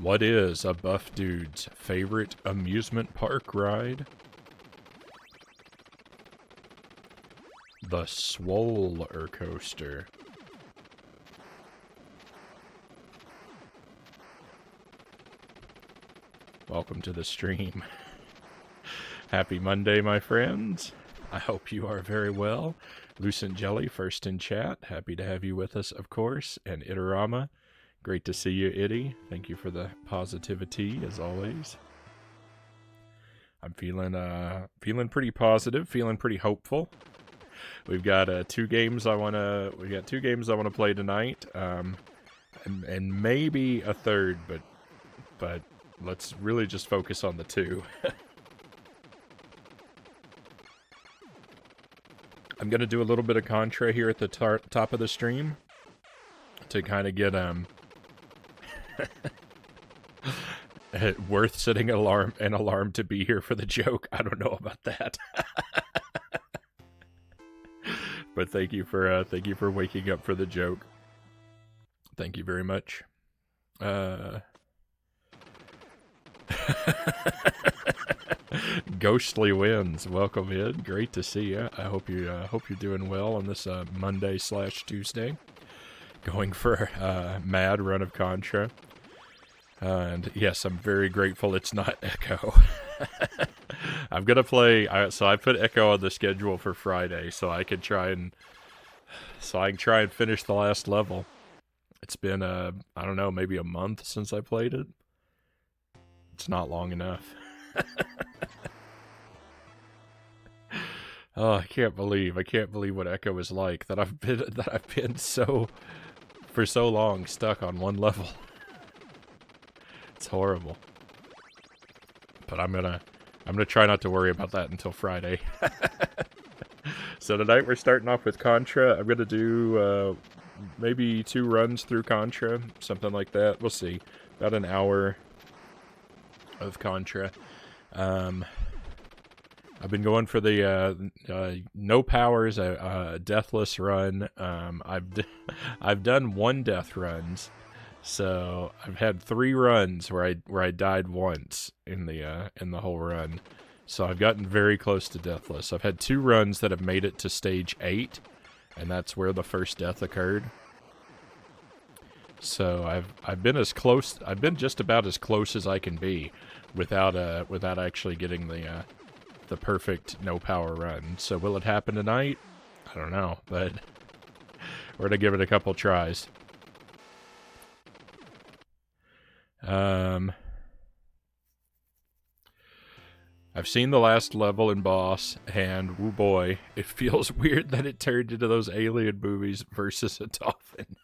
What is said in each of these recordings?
What is a buff dude's favorite amusement park ride? The Swoller Coaster. Welcome to the stream. Happy Monday, my friends. I hope you are very well. Lucent Jelly, first in chat. Happy to have you with us, of course. And Itarama. Great to see you, Itty. Thank you for the positivity, as always. I'm feeling pretty positive, feeling pretty hopeful. We've got two games I wanna play tonight, and maybe a third, but let's really just focus on the two. I'm gonna do a little bit of Contra here at the top of the stream to kind of get worth setting an alarm to be here for the joke. I don't know about that. But thank you for waking up for the joke. Thank you very much. Ghostly Winds, welcome in. Great to see you. I hope you're doing well on this Monday/Tuesday. Going for a mad run of Contra. And yes, I'm very grateful it's not Echo. I'm gonna play. So I put Echo on the schedule for Friday, so I can try and finish the last level. It's been I don't know, maybe a month since I played it. It's not long enough. Oh, I can't believe what Echo is like. That I've been for so long stuck on one level. It's horrible. But I'm gonna try not to worry about that until Friday. So tonight we're starting off with Contra. I'm gonna do maybe 2 runs through Contra, something like that. We'll see. About an hour of Contra. I've been going for the no powers, deathless run. I've done 1 death runs. So I've had 3 runs where I died once in the whole run. So I've gotten very close to deathless. I've had 2 runs that have made it to stage 8, and that's where the first death occurred. So I've been just about as close as I can be without actually getting the perfect no power run. So will it happen tonight? I don't know, but we're gonna give it a couple tries. I've seen the last level in boss, and oh boy, it feels weird that it turned into those alien movies versus a dolphin.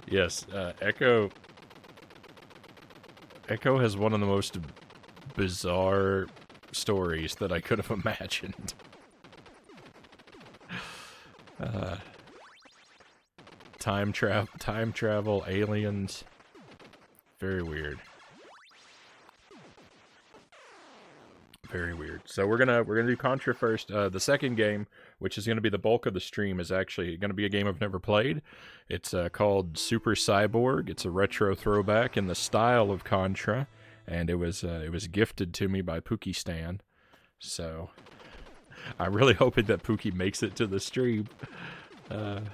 Yes, Echo has one of the most bizarre stories that I could have imagined. Time travel, aliens. Very weird. Very weird. So we're gonna do Contra first. The second game, which is gonna be the bulk of the stream, is actually gonna be a game I've never played. It's called Super Cyborg. It's a retro throwback in the style of Contra, and it was gifted to me by Pookie Stan. So I'm really hoping that Pookie makes it to the stream to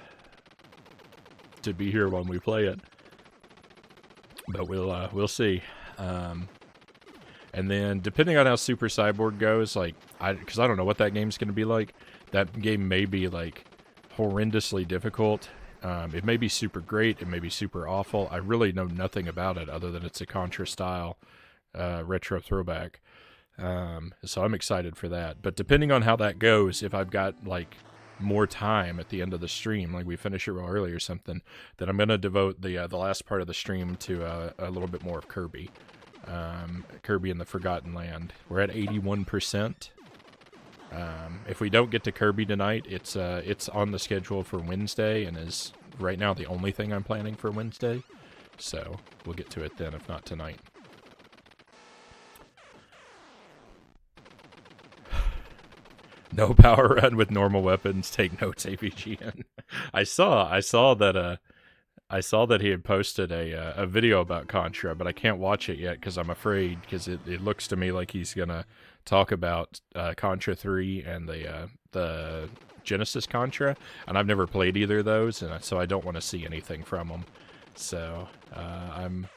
be here when we play it. But we'll see. And then, depending on how Super Cyborg goes, because I don't know what that game's going to be like. That game may be, horrendously difficult. It may be super great. It may be super awful. I really know nothing about it other than it's a Contra-style retro throwback. So I'm excited for that. But depending on how that goes, if I've got, more time at the end of the stream, we finish it real early or something, then I'm going to devote the last part of the stream to a little bit more of Kirby. Kirby in the Forgotten Land. We're at 81%. If we don't get to Kirby tonight, it's on the schedule for Wednesday and is right now the only thing I'm planning for Wednesday. So we'll get to it then, if not tonight. No power run with normal weapons. Take notes, AVGN. I saw that I saw that he had posted a video about Contra, but I can't watch it yet because I'm afraid, because it looks to me like he's gonna talk about Contra 3 and the Genesis Contra, and I've never played either of those, and so I don't want to see anything from him. So I'm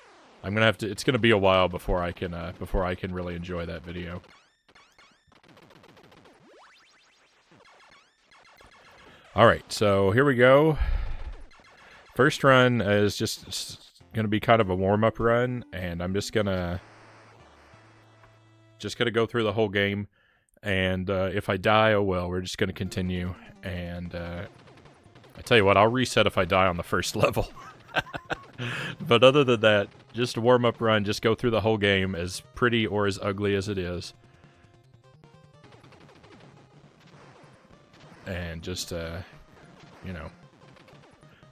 gonna have to. It's gonna be a while before I can really enjoy that video. All right, so here we go. First run is just gonna be kind of a warm-up run, and I'm just gonna go through the whole game. And if I die, oh well, we're just gonna continue. And I tell you what, I'll reset if I die on the first level. But other than that, just a warm-up run. Just go through the whole game, as pretty or as ugly as it is, and just you know.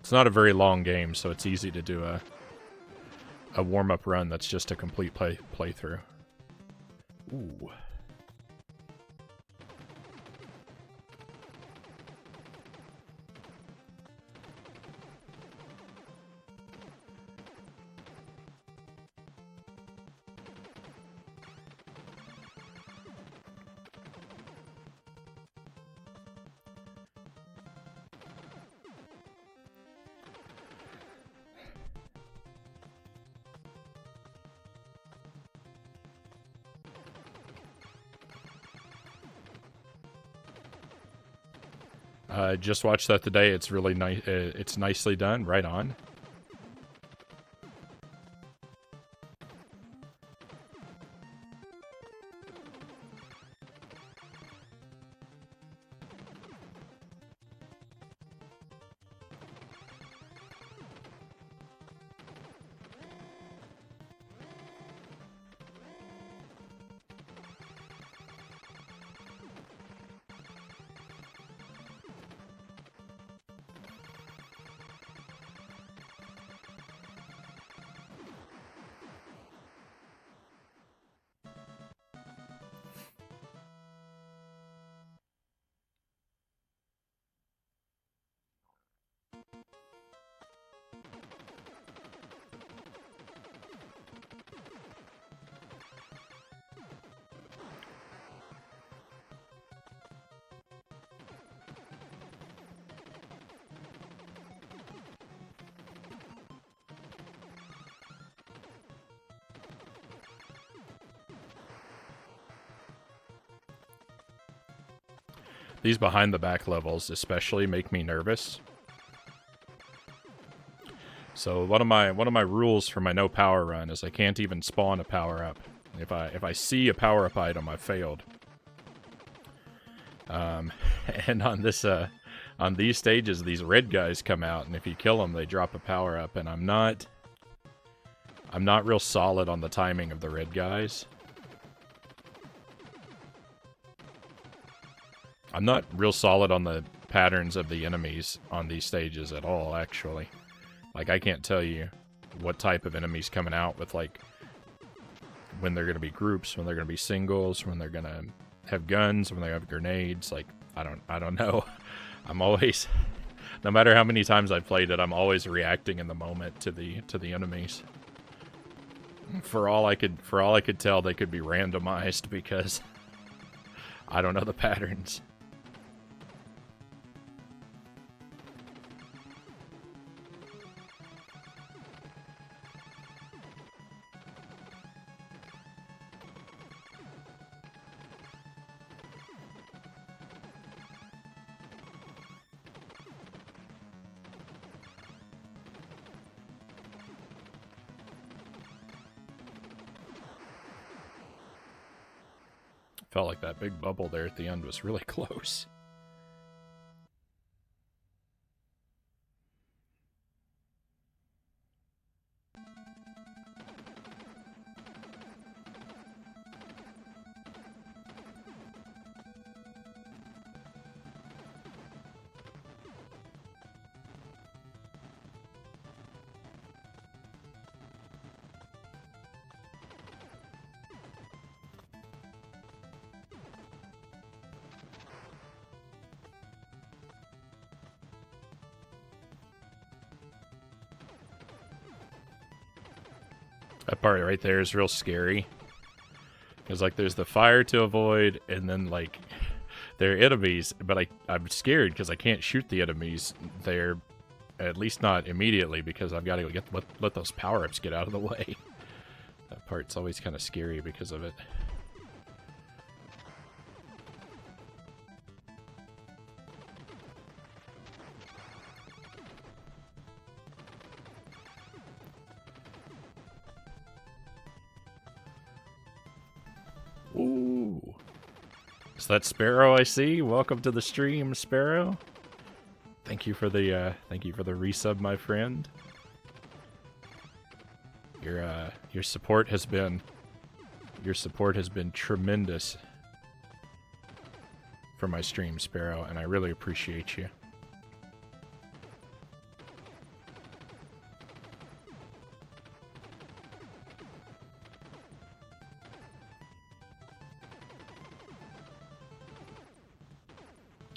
It's not a very long game, so it's easy to do a warm-up run that's just a complete playthrough. Ooh. Just watched that today. It's really nice. It's nicely done. Right on. These behind the back levels especially make me nervous. So one of my rules for my no power run is I can't even spawn a power up. If I see a power up item, I've failed. And on this on these stages, these red guys come out, and if you kill them, they drop a power up. And I'm not real solid on the timing of the red guys. I'm not real solid on the patterns of the enemies on these stages at all, actually. Like, I can't tell you what type of enemies coming out with, like, when they're going to be groups, when they're going to be singles, when they're going to have guns, when they have grenades. Like, I don't know. I'm always, no matter how many times I've played it, I'm always reacting in the moment to the enemies. For all I could tell, they could be randomized because I don't know the patterns. Felt like that big bubble there at the end was really close. That part right there is real scary. Because, like, there's the fire to avoid, and then, like, they're enemies, but I'm scared because I can't shoot the enemies there, at least not immediately, because I've got to let those power-ups get out of the way. That part's always kind of scary because of it. Ooh. Is that Sparrow I see? Welcome to the stream, Sparrow. Thank you for the resub, my friend. Your support has been tremendous for my stream, Sparrow, and I really appreciate you.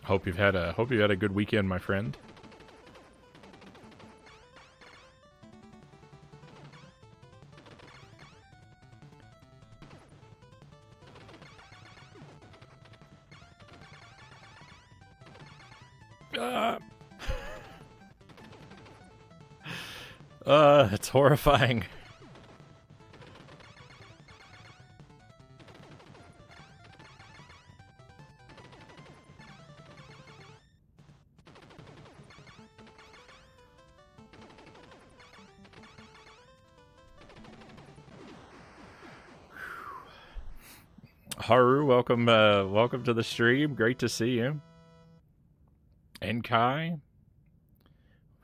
Hope you've had a good weekend, my friend. It's horrifying. Haru, welcome to the stream. Great to see you. And Kai,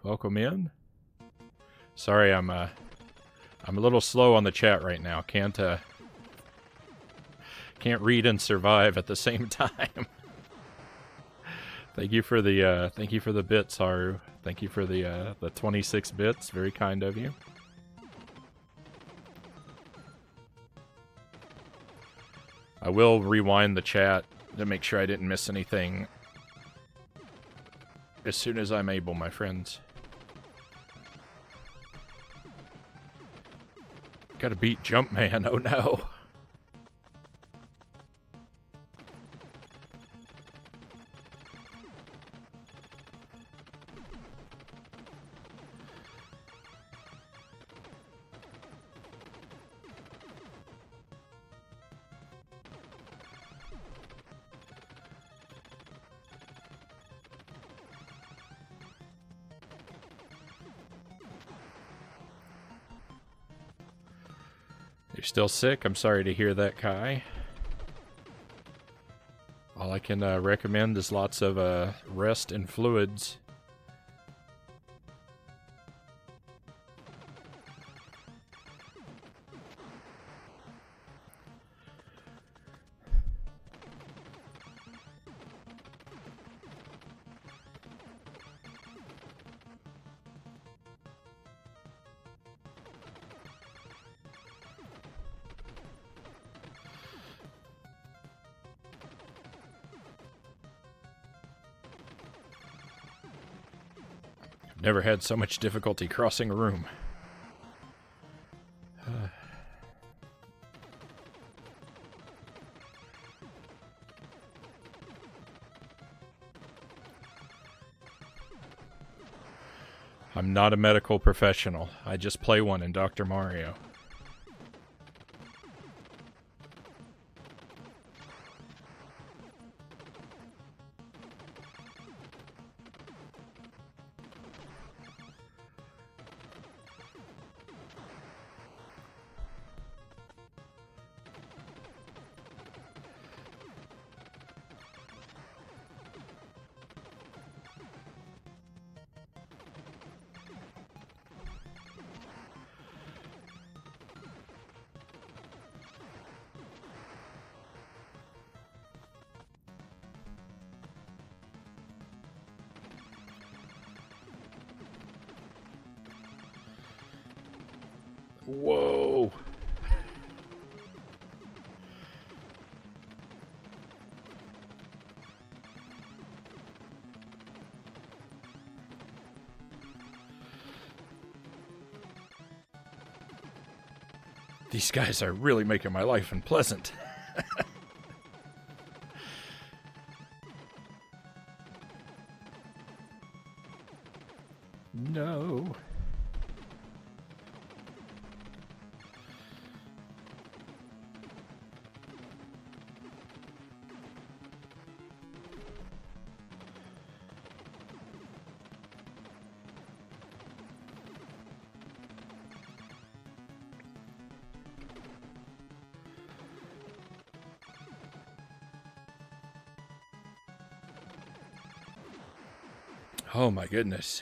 welcome in. Sorry, I'm a little slow on the chat right now. Can't read and survive at the same time. Thank you for the bits, Haru. Thank you for the 26 bits. Very kind of you. I will rewind the chat to make sure I didn't miss anything as soon as I'm able, my friends. Gotta beat Jumpman, oh no. You're still sick? I'm sorry to hear that, Kai. All I can recommend is lots of rest and fluids. Never had so much difficulty crossing a room. I'm not a medical professional. I just play one in Dr. Mario. Whoa. These guys are really making my life unpleasant. No. Oh my goodness.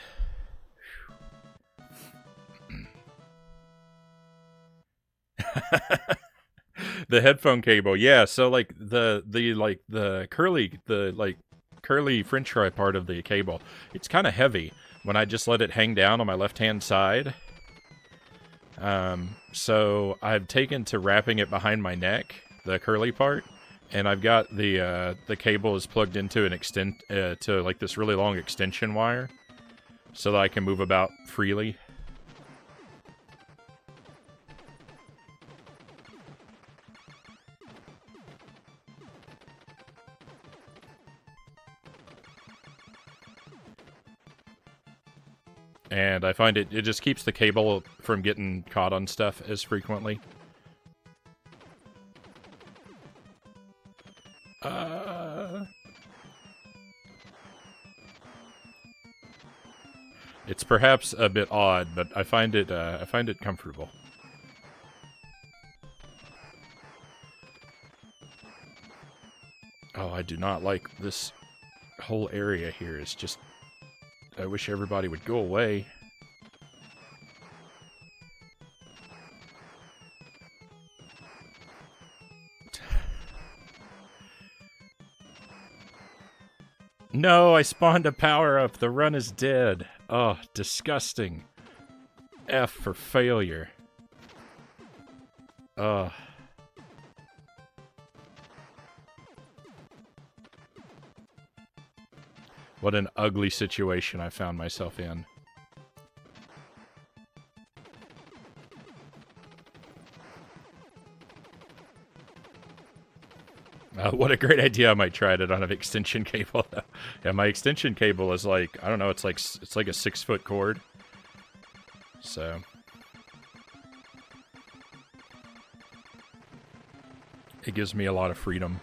The headphone cable, yeah. So like the curly French fry part of the cable, it's kind of heavy when I just let it hang down on my left hand side. So I've taken to wrapping it behind my neck, the curly part, and I've got the cable is plugged into an to like this really long extension wire, so that I can move about freely. And I find it just keeps the cable from getting caught on stuff as frequently. It's perhaps a bit odd, but I find it comfortable. Oh, I do not like this whole area here. It's just, I wish everybody would go away. No, I spawned a power-up. The run is dead. Oh, disgusting. F for failure. Ugh. What an ugly situation I found myself in. What a great idea. I might try it on an extension cable. Yeah, my extension cable is like, I don't know, it's like a 6-foot cord. So it gives me a lot of freedom.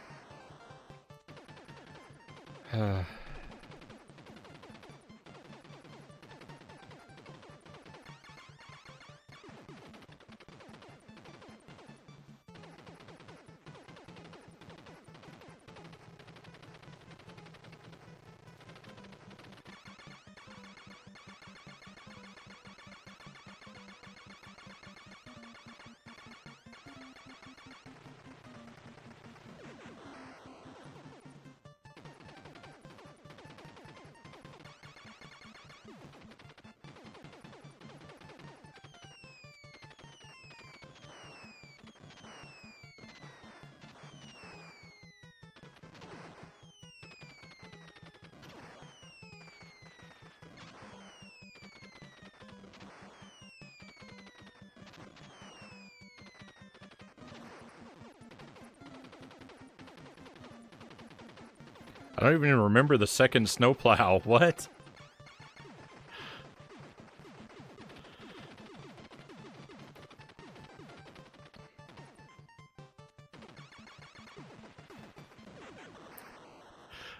I don't even remember the second snowplow. What?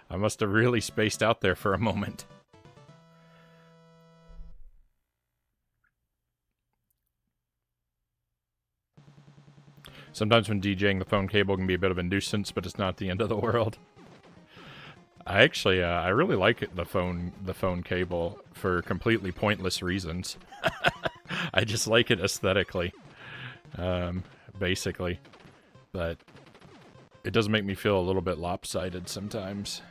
I must have really spaced out there for a moment. Sometimes when DJing, the phone cable can be a bit of a nuisance, but it's not the end of the world. I actually, I really like the phone cable for completely pointless reasons. I just like it aesthetically, basically. But it does make me feel a little bit lopsided sometimes.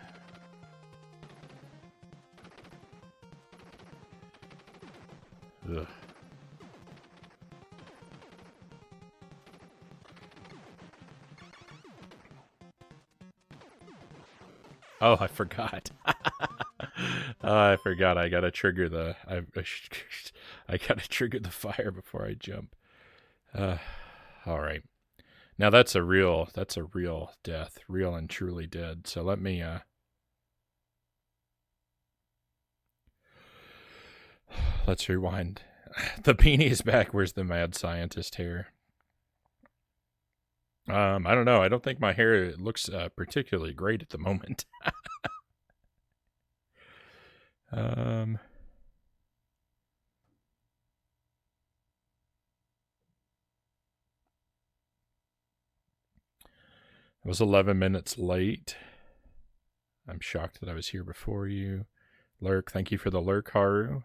Ugh. Oh, I forgot. I forgot. I gotta trigger the. I gotta trigger the fire before I jump. All right. Now that's a real death, real and truly dead. So let me let's rewind. The beanie is back. Where's the mad scientist hair? I don't know. I don't think my hair looks particularly great at the moment. It was 11 minutes late. I'm shocked that I was here before you. Lurk, thank you for the lurk, Haru.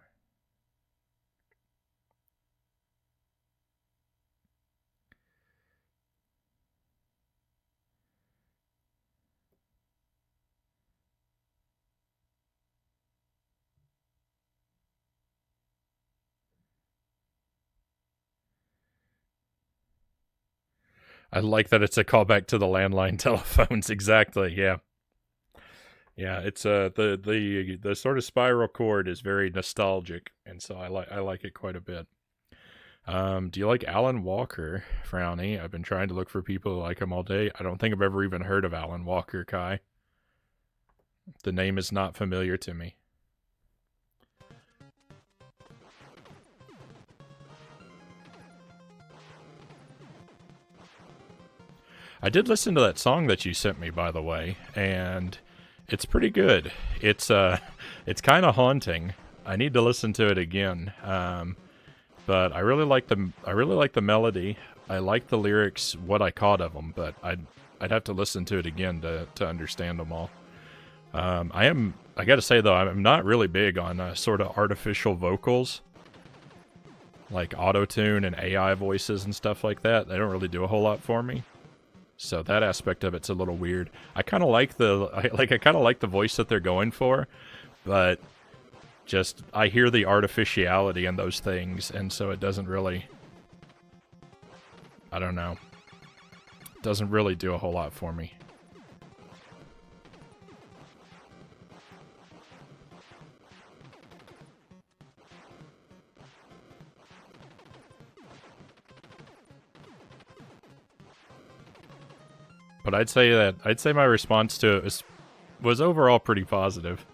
I like that it's a callback to the landline telephones. Exactly. Yeah. Yeah, it's the sort of spiral cord is very nostalgic, and so I like it quite a bit. Do you like Alan Walker, Frownie? I've been trying to look for people who like him all day. I don't think I've ever even heard of Alan Walker, Kai. The name is not familiar to me. I did listen to that song that you sent me, by the way, and it's pretty good. It's kind of haunting. I need to listen to it again. But I really like the melody. I like the lyrics, what I caught of them, but I'd have to listen to it again to understand them all. I gotta say though, I'm not really big on sort of artificial vocals, like auto-tune and AI voices and stuff like that. They don't really do a whole lot for me. So that aspect of it's a little weird. I kind of like the voice that they're going for, but just I hear the artificiality in those things, and so it doesn't really, I don't know, doesn't really do a whole lot for me. But I'd say my response to it was overall pretty positive.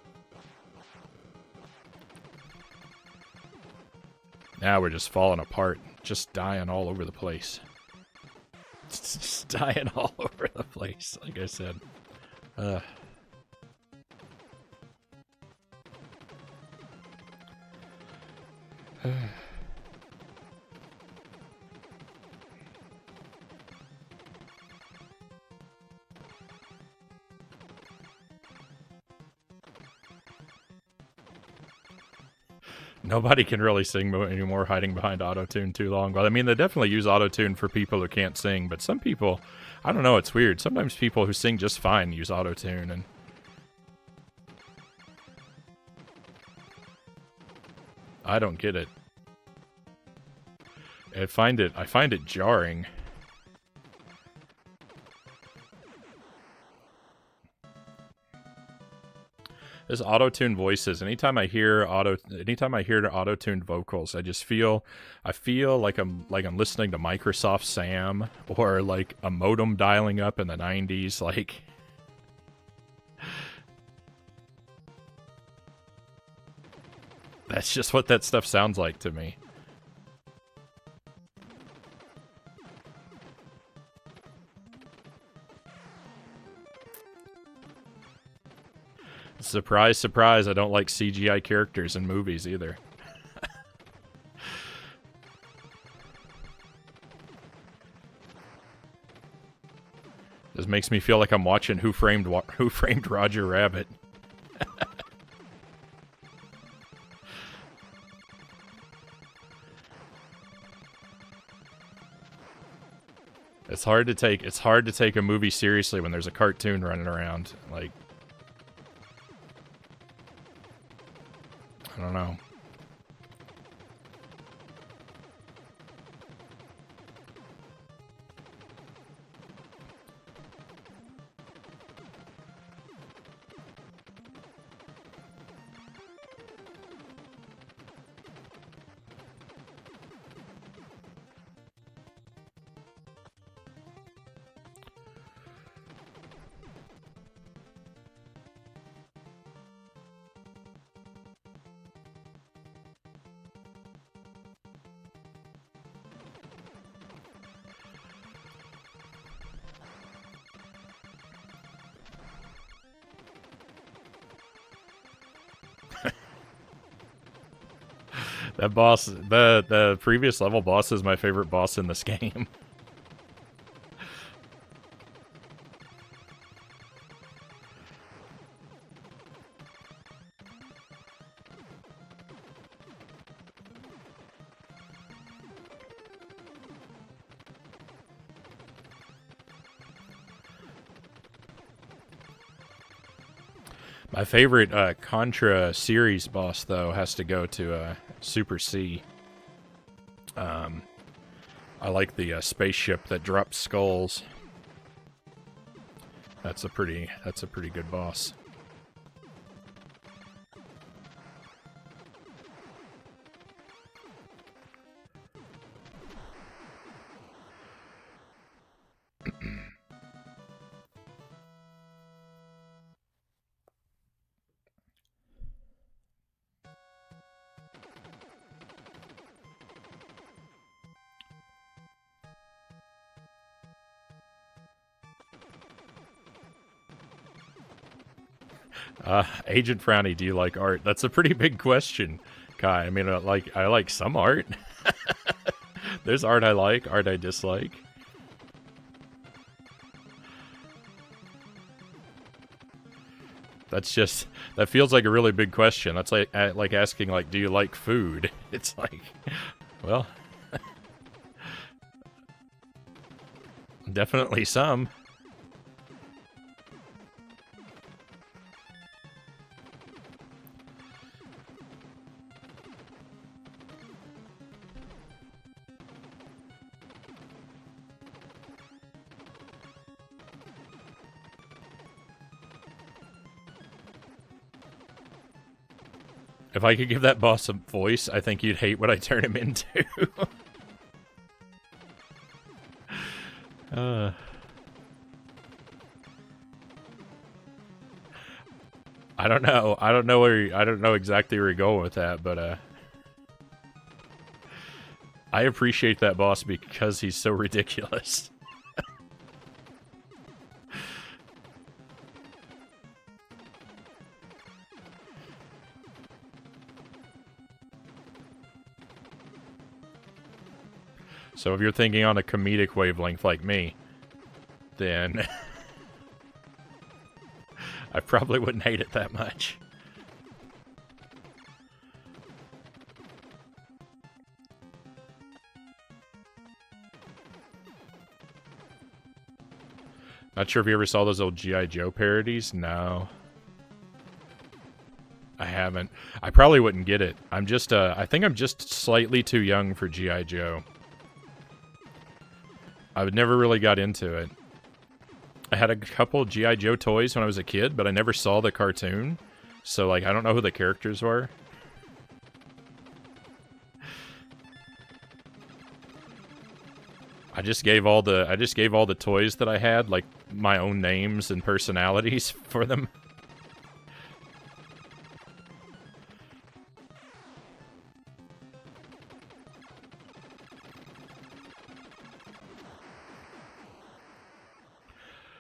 Now we're just falling apart, just dying all over the place. Just dying all over the place, like I said. Nobody can really sing anymore hiding behind autotune too long. Well, I mean, they definitely use autotune for people who can't sing, but some people, I don't know, it's weird. Sometimes people who sing just fine use autotune, and I don't get it. I find it jarring. This auto-tune voices. Anytime I hear auto-tuned vocals, I feel like I'm listening to Microsoft Sam or like a modem dialing up in the 90s. Like, that's just what that stuff sounds like to me. Surprise, surprise, I don't like CGI characters in movies either. This makes me feel like I'm watching Who Framed Roger Rabbit. It's hard to take a movie seriously when there's a cartoon running around. Like, I don't know. That boss, the previous level boss is my favorite boss in this game. My favorite Contra series boss, though, has to go to Super C. I like the spaceship that drops skulls. That's a pretty good boss. Agent Frownie, do you like art? That's a pretty big question, Kai. I mean, I like some art. There's art I like, art I dislike. That feels like a really big question. That's like asking, like, do you like food? It's like, well, definitely some. If I could give that boss a voice, I think you'd hate what I turn him into. I don't know. I don't know exactly where you're going with that, but I appreciate that boss because he's so ridiculous. So if you're thinking on a comedic wavelength like me, then I probably wouldn't hate it that much. Not sure if you ever saw those old G.I. Joe parodies. No. I haven't. I probably wouldn't get it. I'm just, I think I'm just slightly too young for G.I. Joe. I never really got into it. I had a couple G.I. Joe toys when I was a kid, but I never saw the cartoon. So, like, I don't know who the characters were. I just gave all the toys that I had, like, my own names and personalities for them.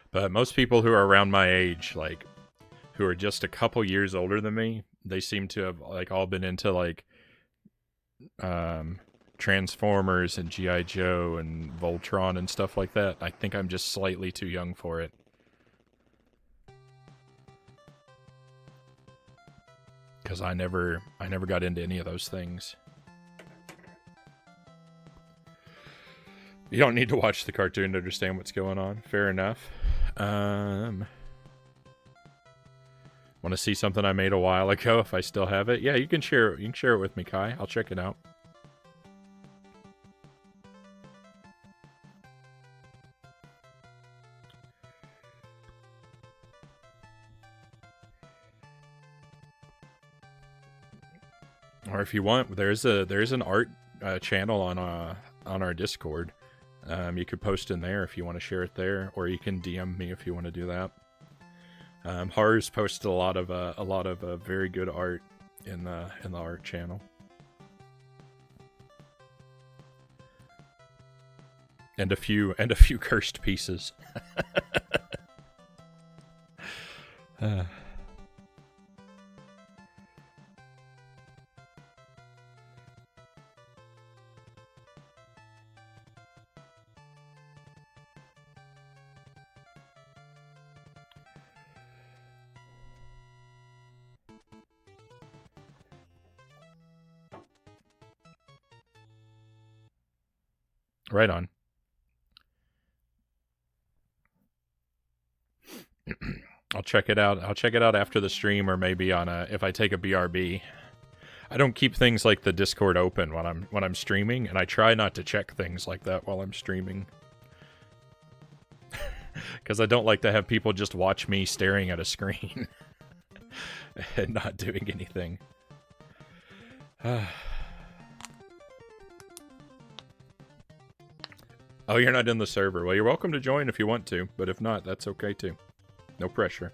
But most people who are around my age, like, who are just a couple years older than me, they seem to have, like, all been into, like, Transformers and G.I. Joe and Voltron and stuff like that. I think I'm just slightly too young for it. Because I never got into any of those things. You don't need to watch the cartoon to understand what's going on. Fair enough. Want to see something I made a while ago if I still have it? Yeah, you can share it. You can share it with me, Kai. I'll check it out. Or if you want, there's an art channel on our Discord. You could post in there if you want to share it there, or you can DM me if you want to do that. Horrors posted a lot of very good art in the art channel, and a few cursed pieces. Right on. I'll check it out. I'll check it out after the stream, or maybe on if I take a BRB. I don't keep things like the Discord open when I'm streaming, and I try not to check things like that while I'm streaming. Because I don't like to have people just watch me staring at a screen and not doing anything. Oh, you're not in the server. Well, you're welcome to join if you want to, but if not, that's okay too. No pressure.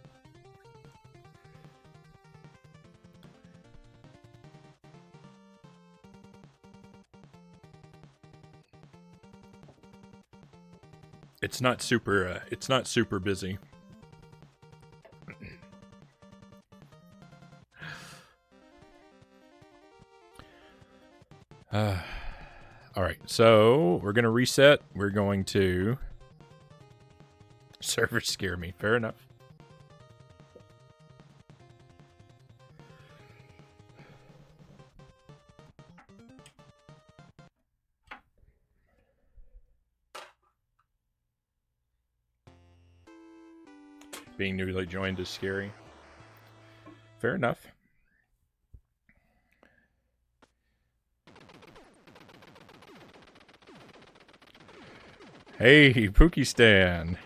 It's not super busy. Alright, so we're going to reset. We're going to... Servers scare me. Fair enough. Being newly joined is scary. Fair enough. Hey, Pookie Stan.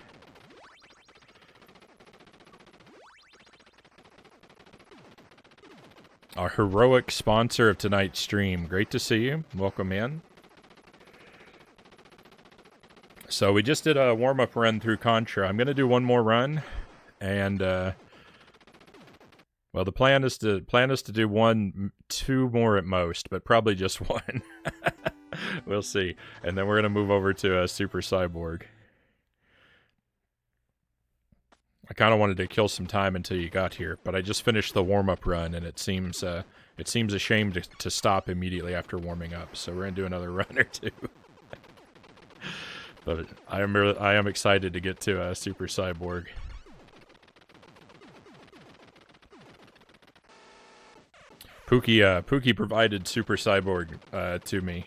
Our heroic sponsor of tonight's stream. Great to see you. Welcome in. So we just did a warm-up run through Contra. I'm going to do one more run. And, well, the plan is to do two more at most, but probably just one. We'll see. And then we're going to move over to Super Cyborg. I kind of wanted to kill some time until you got here, but I just finished the warm-up run, and it seems a shame to stop immediately after warming up. So we're going to do another run or two. But I am excited to get to Super Cyborg. Pookie provided Super Cyborg to me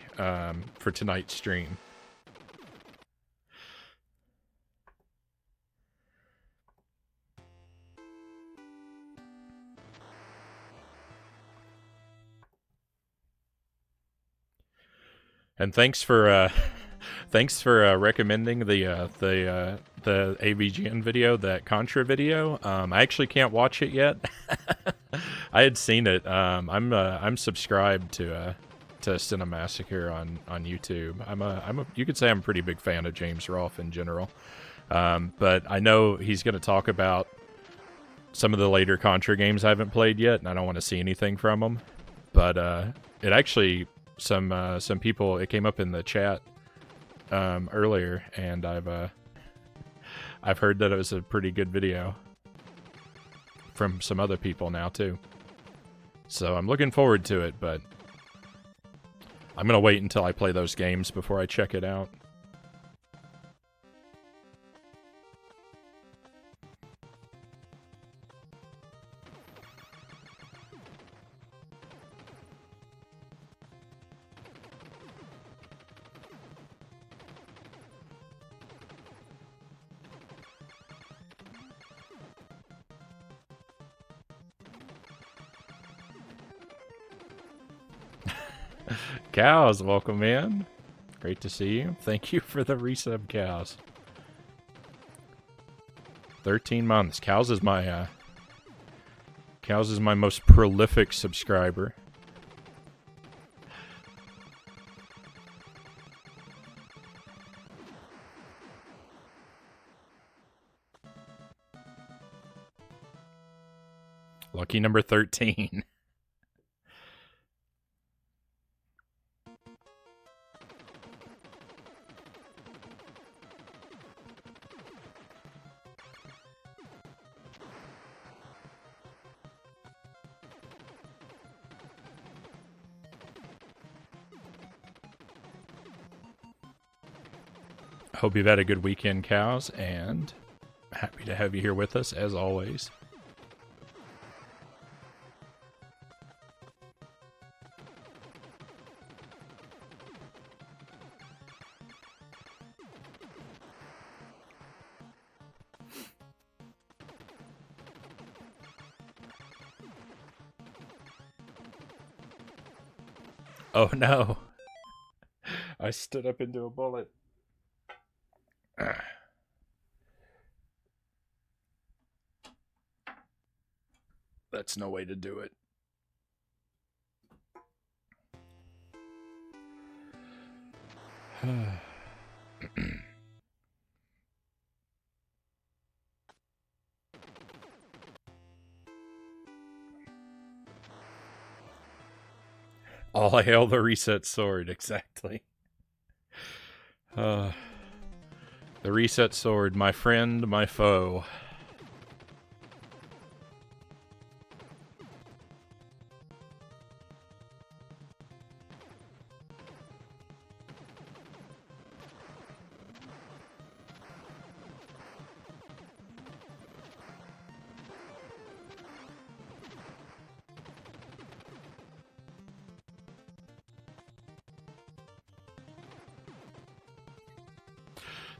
for tonight's stream. And thanks for recommending the AVGN video, that Contra video. I actually can't watch it yet. I had seen it. I'm subscribed to Cinemassacre on YouTube. You could say I'm a pretty big fan of James Rolfe in general. But I know he's going to talk about some of the later Contra games I haven't played yet, and I don't want to see anything from them. But it actually, some people, it came up in the chat earlier, and I've heard that it was a pretty good video from some other people now too. So I'm looking forward to it, but I'm gonna wait until I play those games before I check it out. Cows, welcome in. Great to see you. Thank you for the resub, Cows. 13 months. Cows is my most prolific subscriber. Lucky number 13. Hope you've had a good weekend, Cows, and happy to have you here with us, as always. Oh no. I stood up into a bullet. That's no way to do it. All hail the reset sword, exactly. The reset sword, my friend, my foe.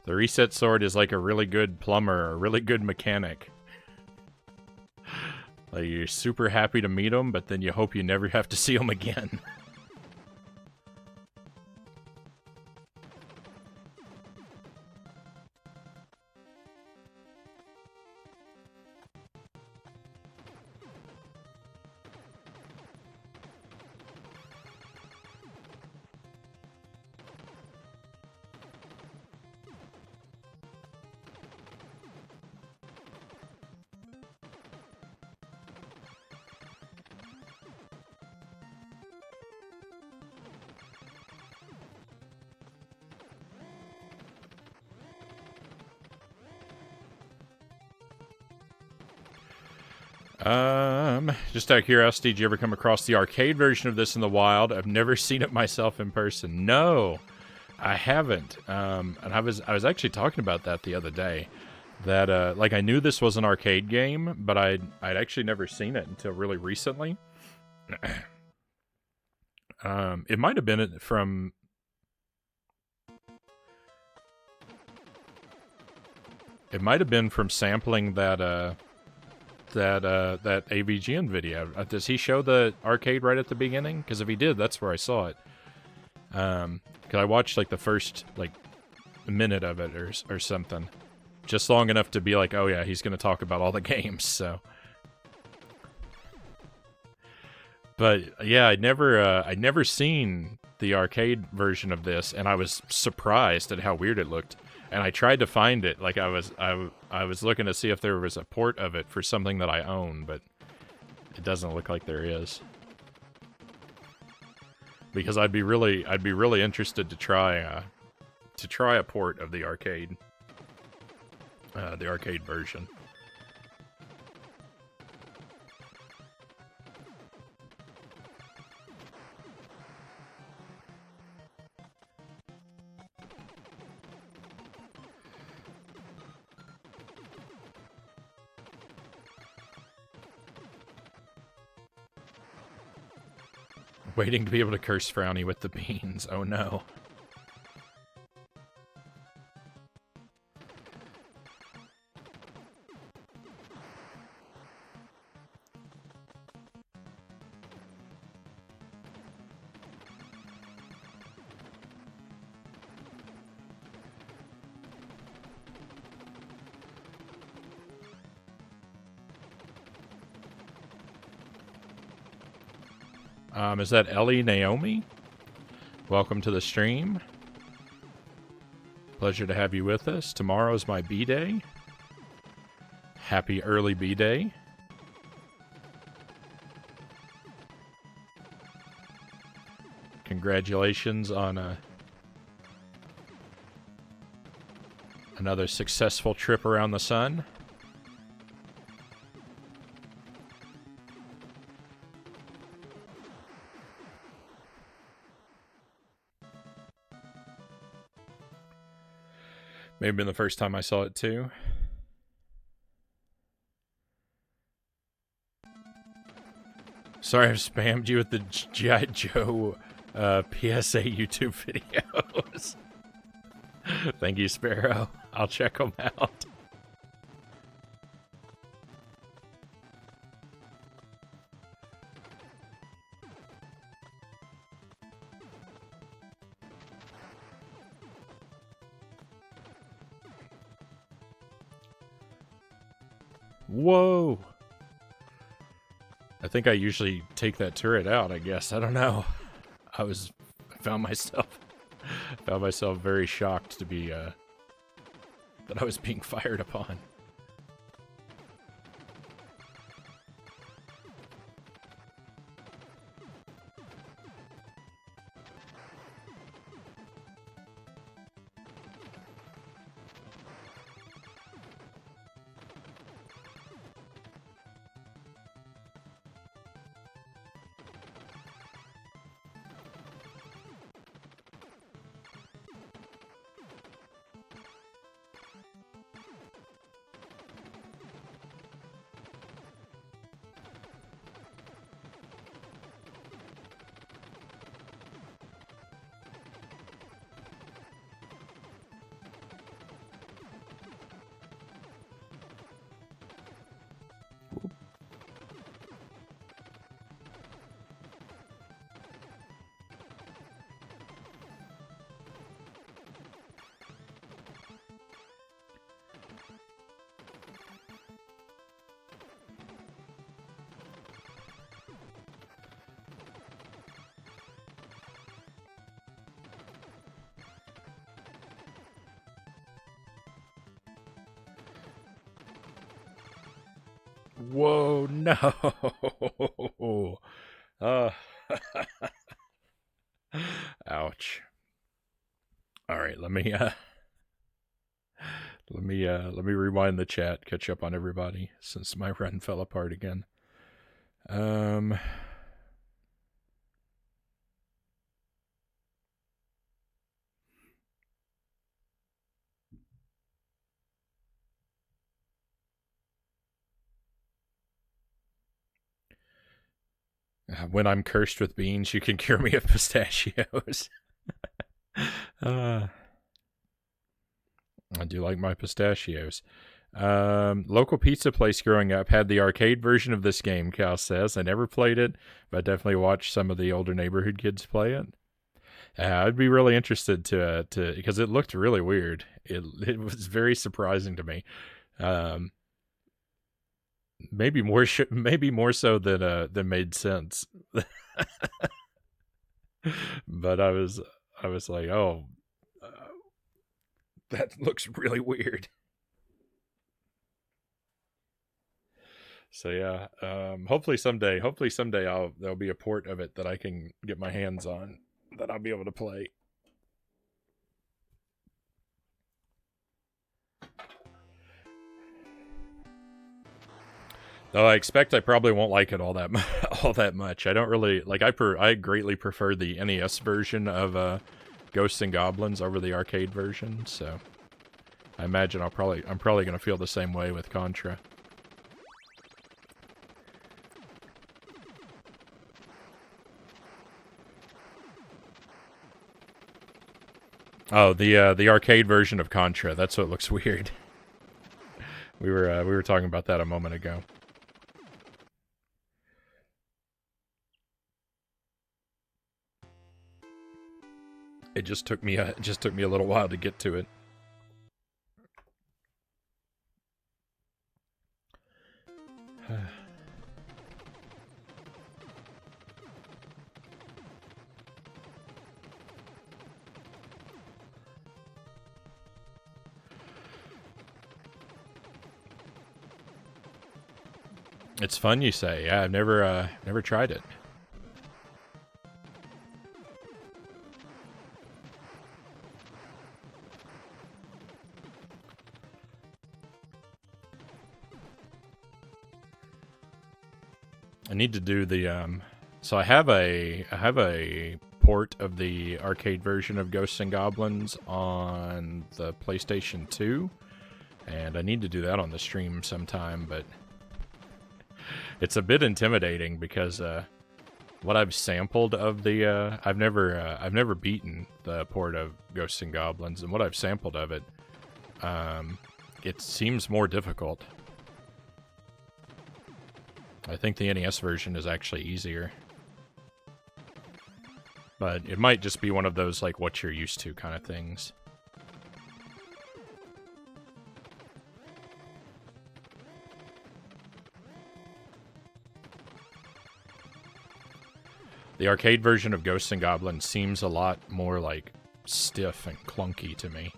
The reset sword is like a really good plumber, a really good mechanic. Like, you're super happy to meet him, but then you hope you never have to see him again. Just out of curiosity, did you ever come across the arcade version of this in the wild? I've never seen it myself in person. No, I haven't. And I was actually talking about that the other day. That like, I knew this was an arcade game, but I'd actually never seen it until really recently. It might have been from. It might have been from sampling that AVGN video. Does he show the arcade right at the beginning? Because if he did, that's where I saw it. Because I watched like the first like minute of it or something, just long enough to be like, oh yeah, he's gonna talk about all the games. So, but yeah, I'd never seen the arcade version of this, and I was surprised at how weird it looked. And I tried to find it. Like, I was looking to see if there was a port of it for something that I own, but it doesn't look like there is. Because I'd be really interested to try a port of the arcade version. Waiting to be able to curse Frownie with the beans. Oh no. Is that Ellie Naomi? Welcome to the stream. Pleasure to have you with us. Tomorrow's my B-Day. Happy early B-Day. Congratulations on another successful trip around the sun. May have been the first time I saw it too. Sorry I've spammed you with the G.I. Joe PSA YouTube videos. Thank you, Sparrow. I'll check them out. Whoa! I think I usually take that turret out, I guess. I don't know. I found myself very shocked to be, that I was being fired upon. Whoa, no. Uh, ouch. All right, let me rewind the chat, catch up on everybody since my run fell apart again. When I'm cursed with beans, you can cure me of pistachios. I do like my pistachios. Local pizza place growing up had the arcade version of this game, Cal says. I never played it, but definitely watched some of the older neighborhood kids play it. I'd be really interested to because it looked really weird. It was very surprising to me. Maybe more so than made sense. But I was like, oh, that looks really weird. So yeah, hopefully someday there'll be a port of it that I can get my hands on that I'll be able to play. Though I expect I probably won't like it all that much. I don't really like. I greatly prefer the NES version of Ghosts and Goblins over the arcade version. So I imagine I'm probably gonna feel the same way with Contra. Oh, the arcade version of Contra. That's what looks weird. We were talking about that a moment ago. It just took me a little while to get to it. It's fun, you say? Yeah, I've never tried it. I need to do the so I have a port of the arcade version of Ghosts and Goblins on the PlayStation 2, and I need to do that on the stream sometime, but it's a bit intimidating because what I've sampled of the I've never beaten the port of Ghosts and Goblins, and what I've sampled of it, it seems more difficult. I think the NES version is actually easier. But it might just be one of those, like, what you're used to kind of things. The arcade version of Ghosts and Goblins seems a lot more, like, stiff and clunky to me.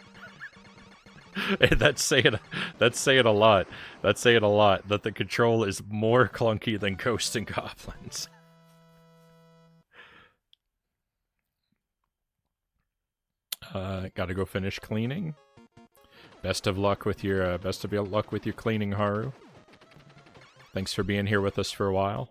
That's saying a lot. That's saying a lot, that the control is more clunky than Ghosts and Goblins. Gotta go finish cleaning. Best of luck with your cleaning, Haru. Thanks for being here with us for a while.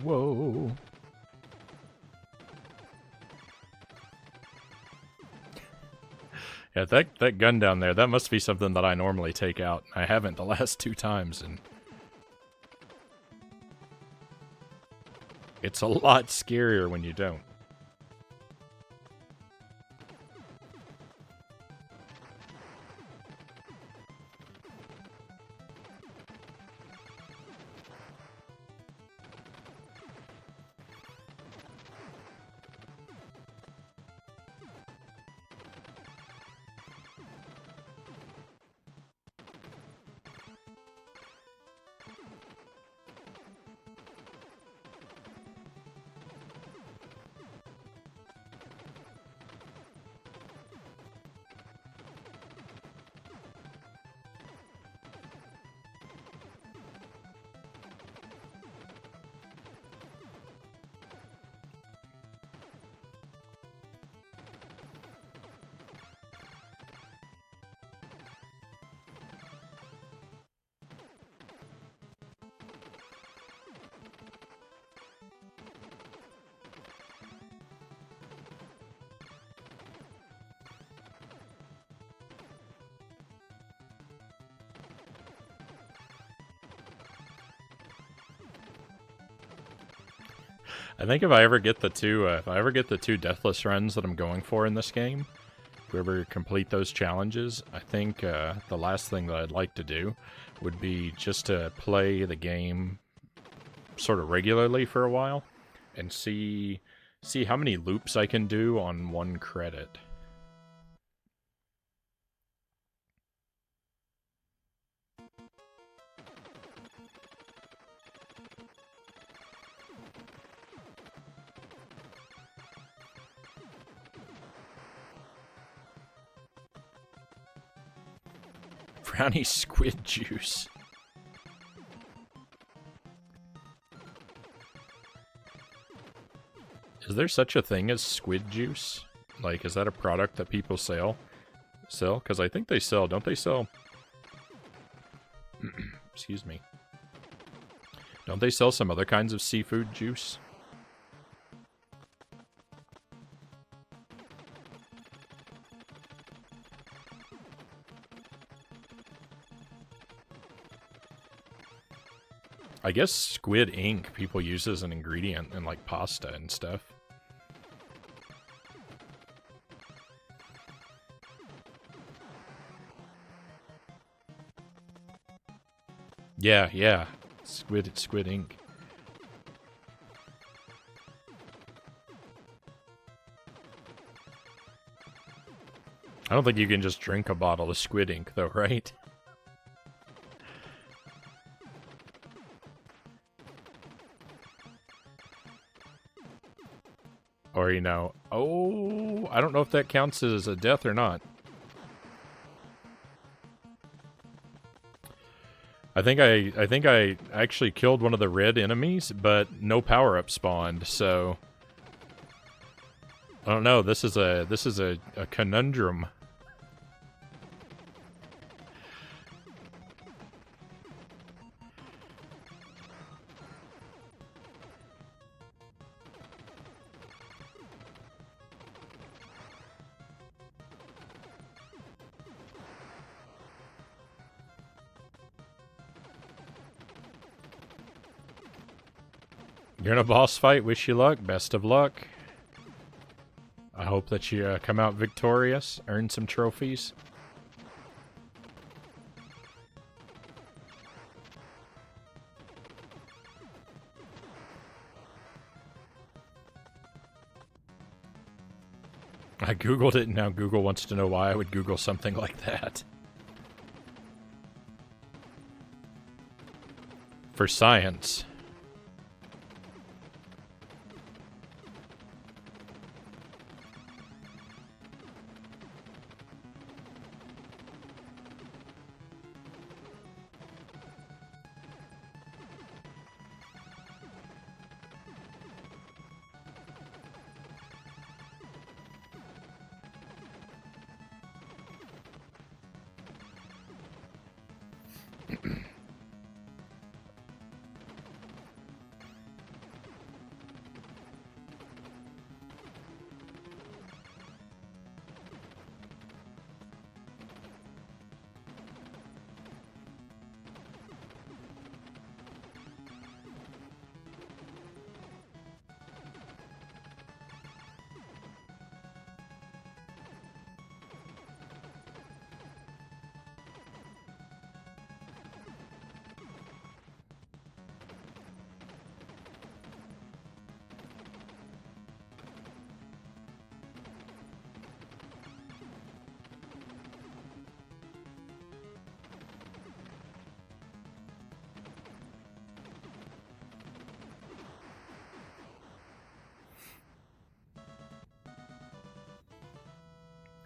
Whoa. Yeah, that gun down there, that must be something that I normally take out. I haven't the last 2 times, and it's a lot scarier when you don't. I think if I ever get the two deathless runs that I'm going for in this game, if we ever complete those challenges, I think the last thing that I'd like to do would be just to play the game sort of regularly for a while and see how many loops I can do on 1 credit. Frownie squid juice. Is there such a thing as squid juice? Like, is that a product that people sell? Because I think they sell. Don't they sell? Excuse me. Don't they sell some other kinds of seafood juice? I guess squid ink people use as an ingredient in like pasta and stuff. Yeah, yeah. Squid ink. I don't think you can just drink a bottle of squid ink though, right? Or, you know, oh, I don't know if that counts as a death or not. I think I actually killed one of the red enemies, but no power-up spawned, so I don't know. This is a conundrum. You're in a boss fight. Wish you luck. Best of luck. I hope that you come out victorious, earn some trophies. I googled it, and now Google wants to know why I would Google something like that. For science.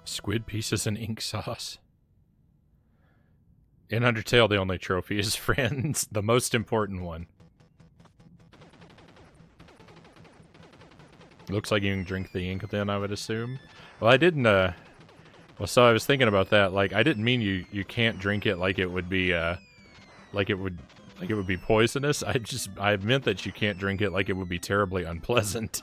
Squid pieces and ink sauce. In Undertale, the only trophy is friends, the most important one. Looks like you can drink the ink then, I would assume. Well, I didn't, well, so I was thinking about that. Like, I didn't mean you can't drink it like it would be, like it would be poisonous. I meant that you can't drink it like it would be terribly unpleasant.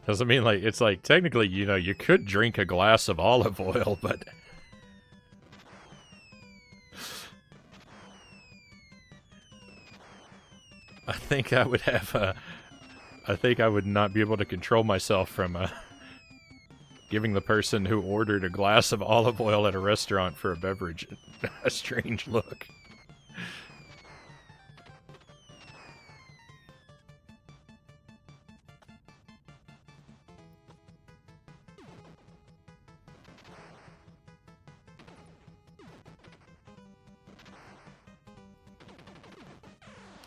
Doesn't mean like, it's like, technically, you know, you could drink a glass of olive oil, but... I think I would have, I think I would not be able to control myself from, giving the person who ordered a glass of olive oil at a restaurant for a beverage a strange look.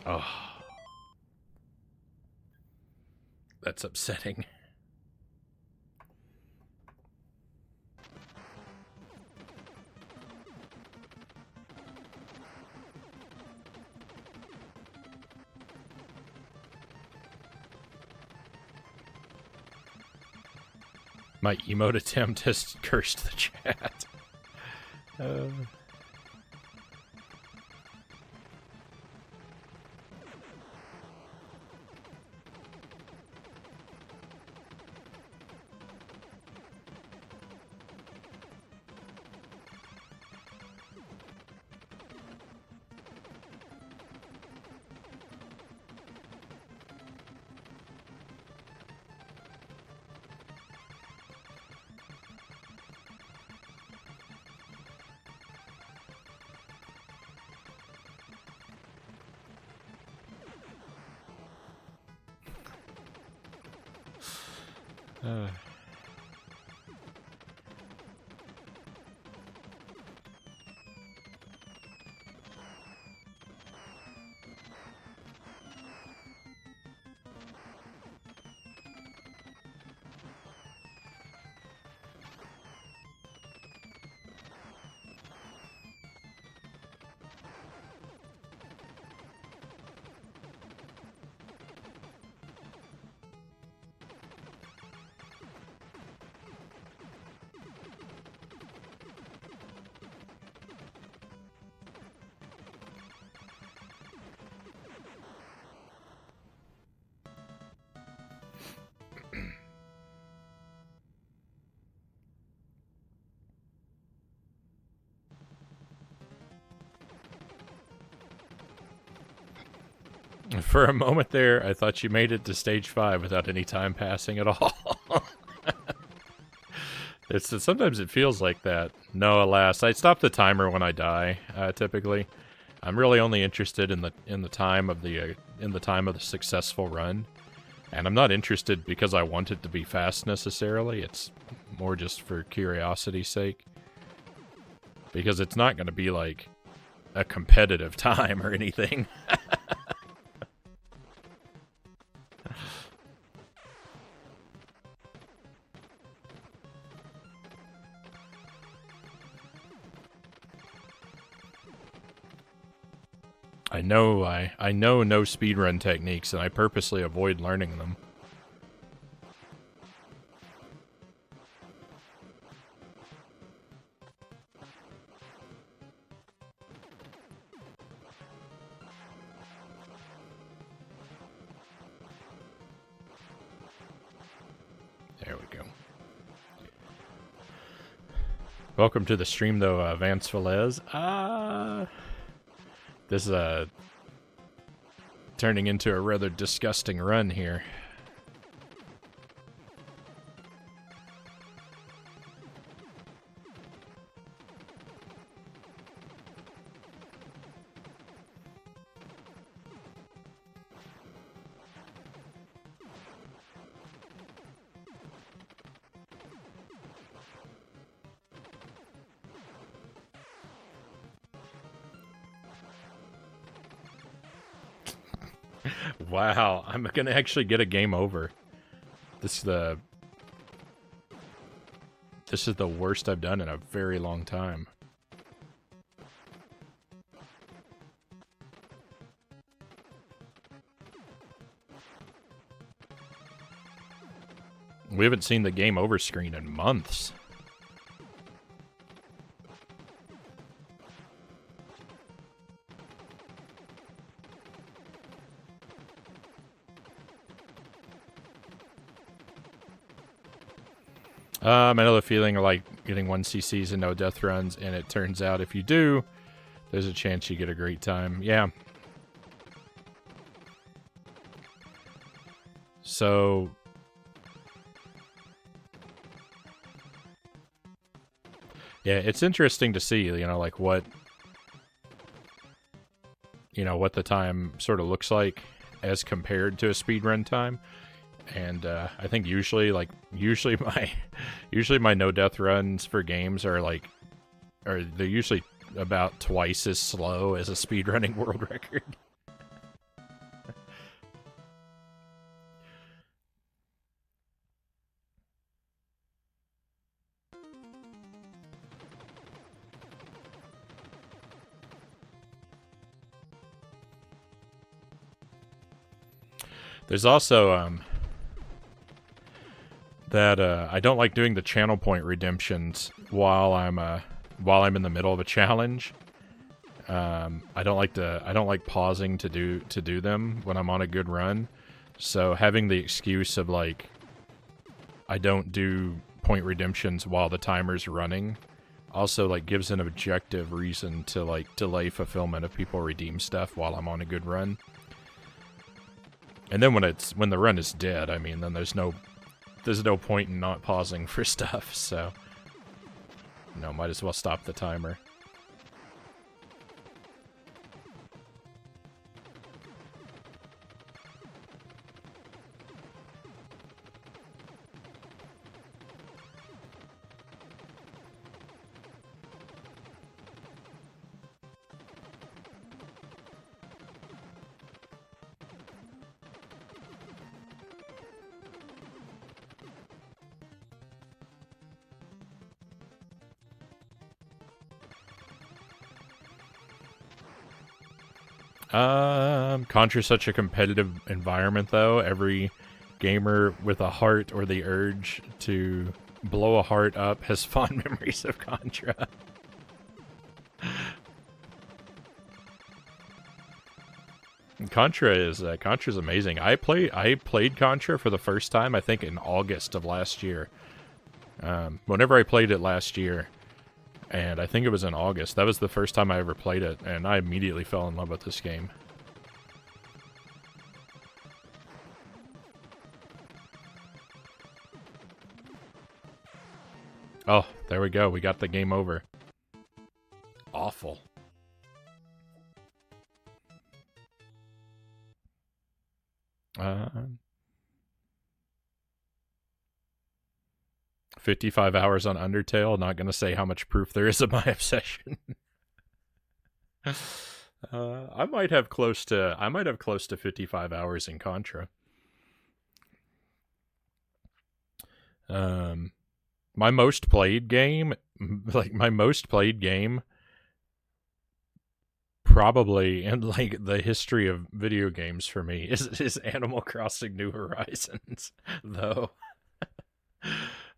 Oh. That's upsetting. My emote attempt has cursed the chat. For a moment there, I thought you made it to stage 5 without any time passing at all. Sometimes it feels like that. No, alas, I stop the timer when I die. Typically, I'm really only interested in the time of the successful run, and I'm not interested because I want it to be fast necessarily. It's more just for curiosity's sake, because it's not going to be like a competitive time or anything. I know no speedrun techniques, and I purposely avoid learning them. There we go. Welcome to the stream, though, Vance Velez. This is turning into a rather disgusting run here. Wow, I'm gonna actually get a game over. This is the worst I've done in a very long time. We haven't seen the game over screen in months. I know the feeling of like getting 1 CCs and no death runs, and it turns out if you do, there's a chance you get a great time. Yeah. So yeah, it's interesting to see, you know, like what the time sort of looks like as compared to a speedrun time. And I think usually my no death runs for games are they're usually about twice as slow as a speedrunning world record. There's also that I don't like doing the channel point redemptions while I'm in the middle of a challenge. I don't like pausing to do them when I'm on a good run. So having the excuse of like I don't do point redemptions while the timer's running also like gives an objective reason to like delay fulfillment if people redeem stuff while I'm on a good run. And then when the run is dead, I mean, then there's no point in not pausing for stuff, so might as well stop the timer. Contra's such a competitive environment, though. Every gamer with a heart or the urge to blow a heart up has fond memories of Contra. Contra's amazing. I played Contra for the first time, I think, in August of last year. Whenever I played it last year, and I think it was in August, that was the first time I ever played it, and I immediately fell in love with this game. Oh, there we go. We got the game over. Awful. Uh, 55 hours on Undertale. Not gonna say how much proof there is of my obsession. I might have close to 55 hours in Contra. My most played game, probably in like the history of video games for me is Animal Crossing New Horizons, though.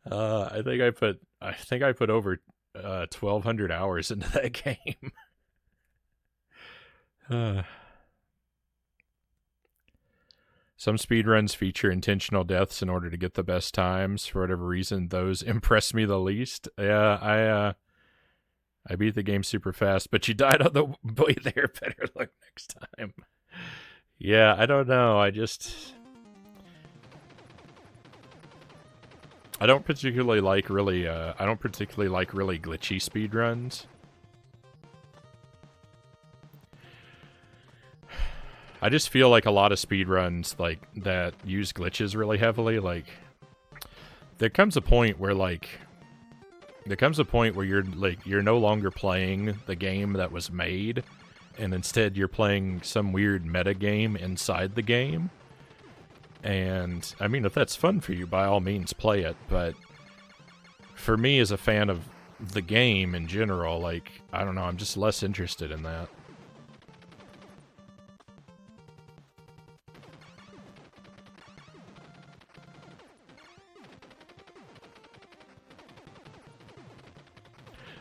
I think I put over 1,200 hours into that game. Some speedruns feature intentional deaths in order to get the best times. For whatever reason, those impress me the least. Yeah, I beat the game super fast, but you died on the way there. Better luck next time. Yeah, I don't know. I don't particularly like really glitchy speedruns. I just feel like a lot of speedruns like that use glitches really heavily, like there comes a point where you're no longer playing the game that was made, and instead you're playing some weird meta game inside the game. And I mean, if that's fun for you, by all means play it, but for me as a fan of the game in general, like, I don't know, I'm just less interested in that.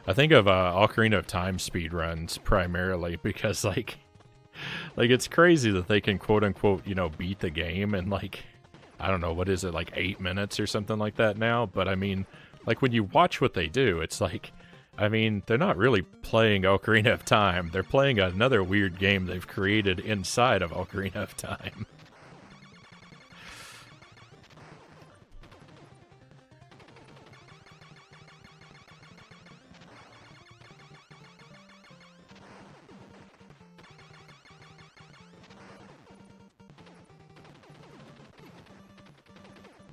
I think of Ocarina of Time speedruns primarily because, like it's crazy that they can quote-unquote, beat the game in, like, I don't know, what is it, like 8 minutes or something like that now? But, I mean, like, when you watch what they do, it's like, I mean, they're not really playing Ocarina of Time. They're playing another weird game they've created inside of Ocarina of Time.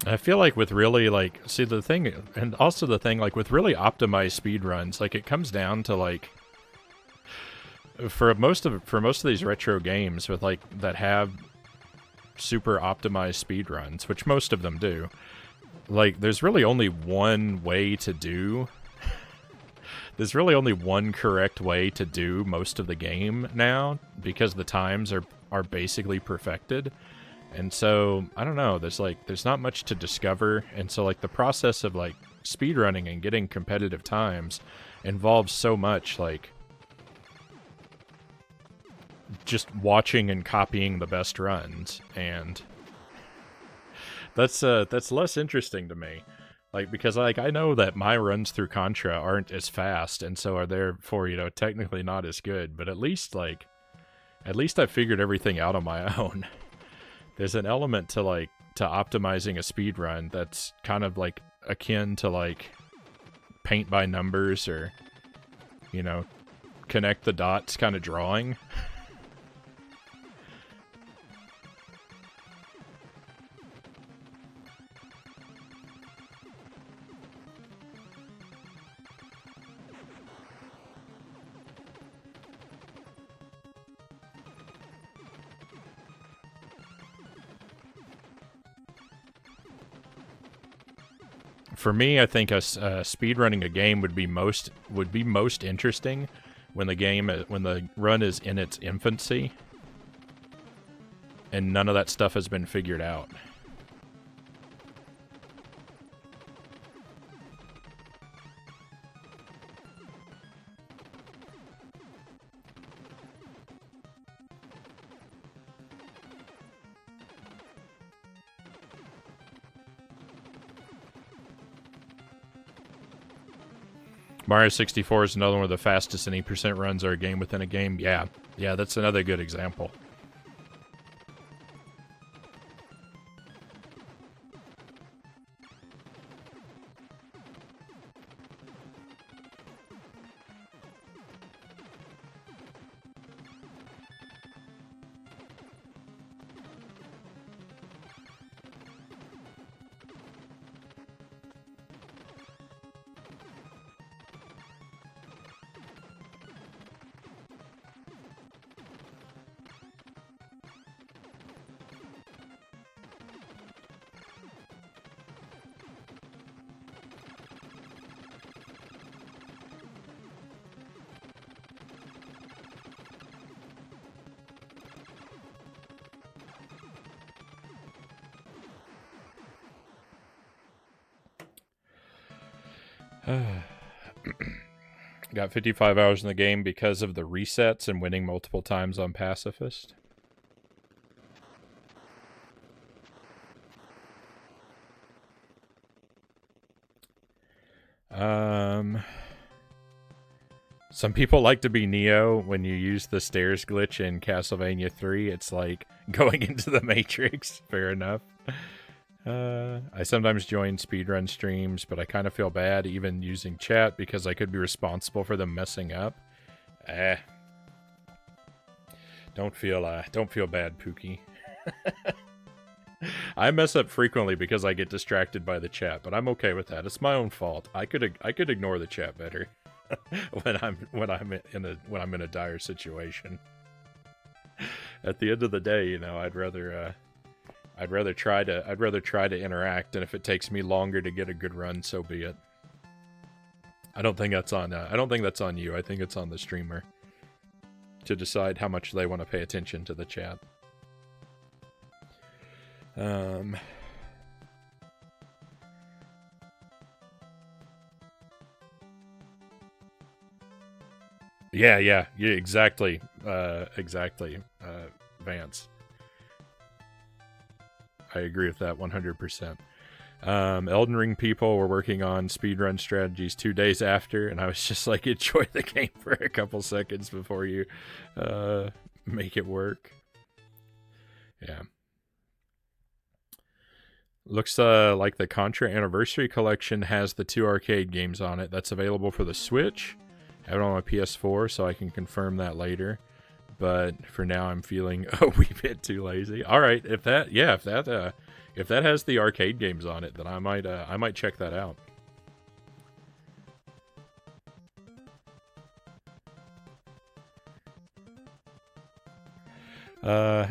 I feel like with really, like, see the thing, and also the thing, like, with really optimized speedruns, like, it comes down to, like, for most of these retro games with, like, that have super optimized speedruns, which most of them do, like, there's really only one way to do, there's really only one correct way to do most of the game now, because the times are basically perfected. And so, I don't know, there's not much to discover, and so like the process of like speedrunning and getting competitive times involves so much like just watching and copying the best runs, and that's less interesting to me. Like, because like I know that my runs through Contra aren't as fast, and so are therefore, you know, technically not as good, but at least I figured everything out on my own. There's an element to like to optimizing a speed run that's kind of like akin to like paint by numbers, or, you know, connect the dots kind of drawing. For me, I think speedrunning a game would be most interesting when the run is in its infancy and none of that stuff has been figured out. Mario 64 is another one of the fastest any percent runs are a game within a game. Yeah, that's another good example. Got 55 hours in the game because of the resets and winning multiple times on Pacifist. Some people like to be Neo when you use the stairs glitch in Castlevania 3. It's like going into the Matrix. Fair enough. I sometimes join speedrun streams, but I kind of feel bad even using chat because I could be responsible for them messing up. Don't feel bad, Pookie. I mess up frequently because I get distracted by the chat, but I'm okay with that. It's my own fault. I could ignore the chat better when I'm in a dire situation. At the end of the day, you know, I'd rather try to interact, and if it takes me longer to get a good run, so be it. I don't think that's on you. I think it's on the streamer to decide how much they want to pay attention to the chat. Yeah, exactly. Vance. I agree with that 100%. Elden Ring people were working on speedrun strategies 2 days after, and I was just like, enjoy the game for a couple seconds before you make it work. Yeah. Looks like the Contra Anniversary Collection has the 2 arcade games on it. That's available for the Switch. I have it on my PS4, so I can confirm that later. But for now, I'm feeling a wee bit too lazy. All right, if that has the arcade games on it, then I might check that out.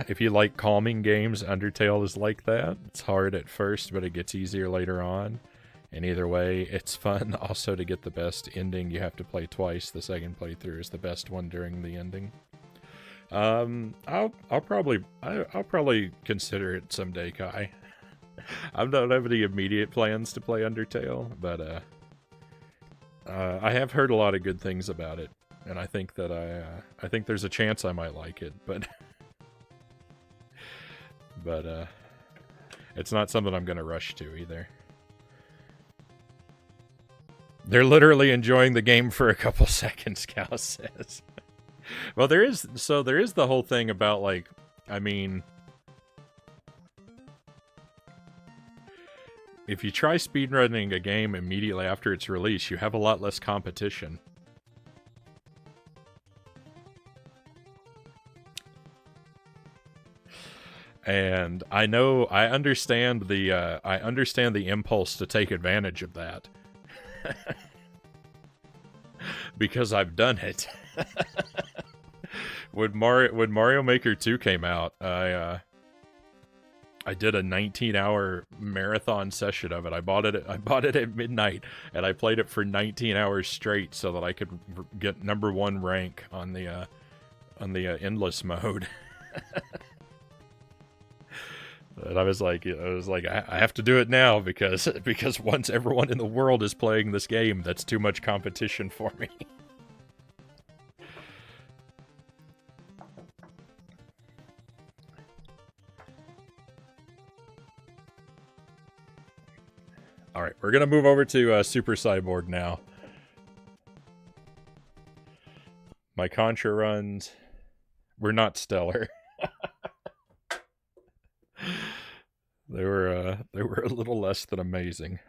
If you like calming games, Undertale is like that. It's hard at first, but it gets easier later on. And either way, it's fun. Also, to get the best ending, you have to play twice. The second playthrough is the best one during the ending. I'll probably consider it someday, Kai. I don't have any immediate plans to play Undertale, but I have heard a lot of good things about it, and I think that I think there's a chance I might like it, but it's not something I'm gonna rush to either. They're literally enjoying the game for a couple seconds, Cal says. Well, there is the whole thing about, like, I mean, if you try speedrunning a game immediately after its release, you have a lot less competition. And I understand the impulse to take advantage of that. Because I've done it. When Mario Maker 2 came out, I did a 19-hour marathon session of it. I bought it at midnight, and I played it for 19 hours straight so that I could get #1 rank on the endless mode. And I was like, I have to do it now because once everyone in the world is playing this game, that's too much competition for me. All right, we're gonna move over to Super Cyborg now. My Contra runs were not stellar. They were a little less than amazing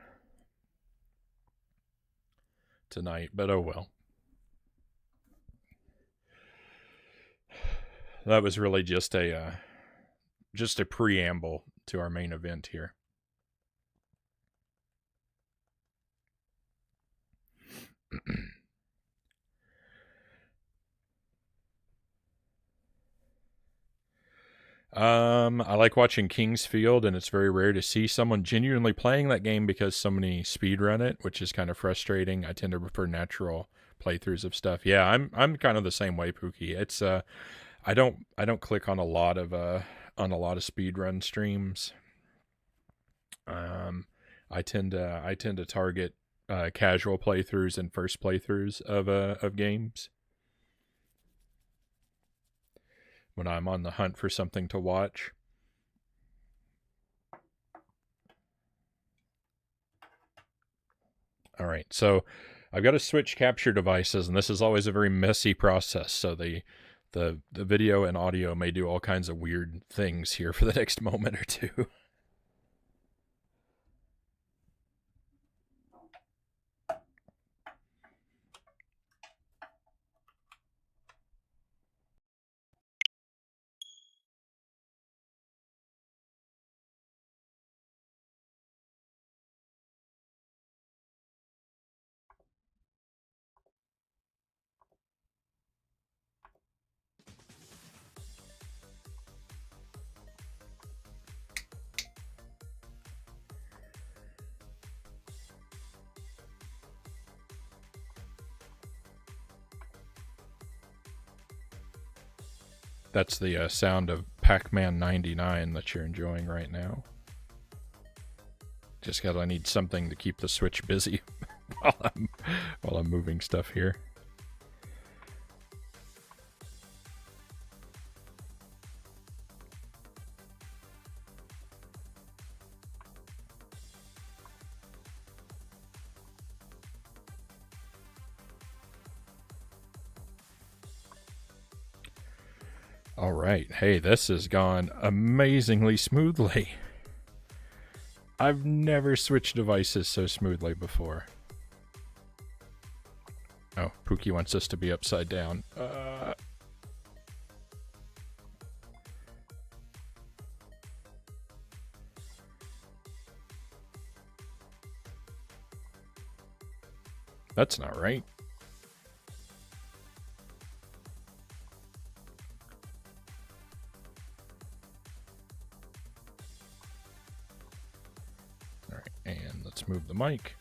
tonight, but oh well. That was really just a preamble to our main event here. I like watching King's Field, and it's very rare to see someone genuinely playing that game because so many speedrun it, which is kind of frustrating. I tend to prefer natural playthroughs of stuff. Yeah, I'm kind of the same way, Pookie. It's I don't click on a lot of speedrun streams. I tend to target casual playthroughs and first playthroughs of games when I'm on the hunt for something to watch. All right, so I've got to switch capture devices, and this is always a very messy process. So the video and audio may do all kinds of weird things here for the next moment or two. That's the sound of Pac-Man 99 that you're enjoying right now. Just because I need something to keep the Switch busy while I'm moving stuff here. All right. Hey, this has gone amazingly smoothly. I've never switched devices so smoothly before. Oh, Pookie wants us to be upside down. That's not right. And let's move the mic.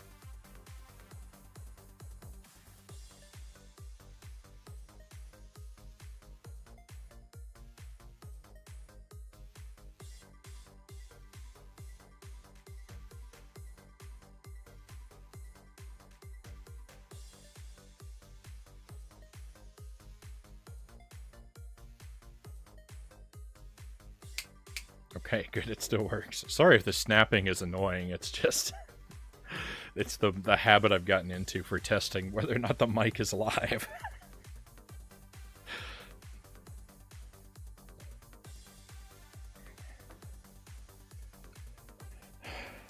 Okay, good. It still works. Sorry if the snapping is annoying. It's just... it's the habit I've gotten into for testing whether or not the mic is live.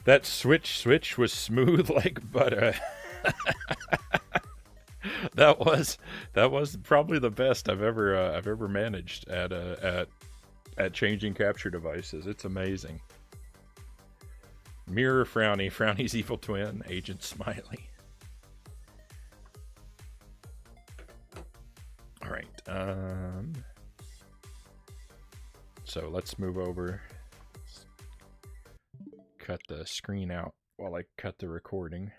That switch was smooth like butter. that was probably the best I've ever managed at changing capture devices. It's amazing. Mirror Frownie, Frownie's evil twin, Agent Smiley. All right. So let's move over. Cut the screen out while I cut the recording.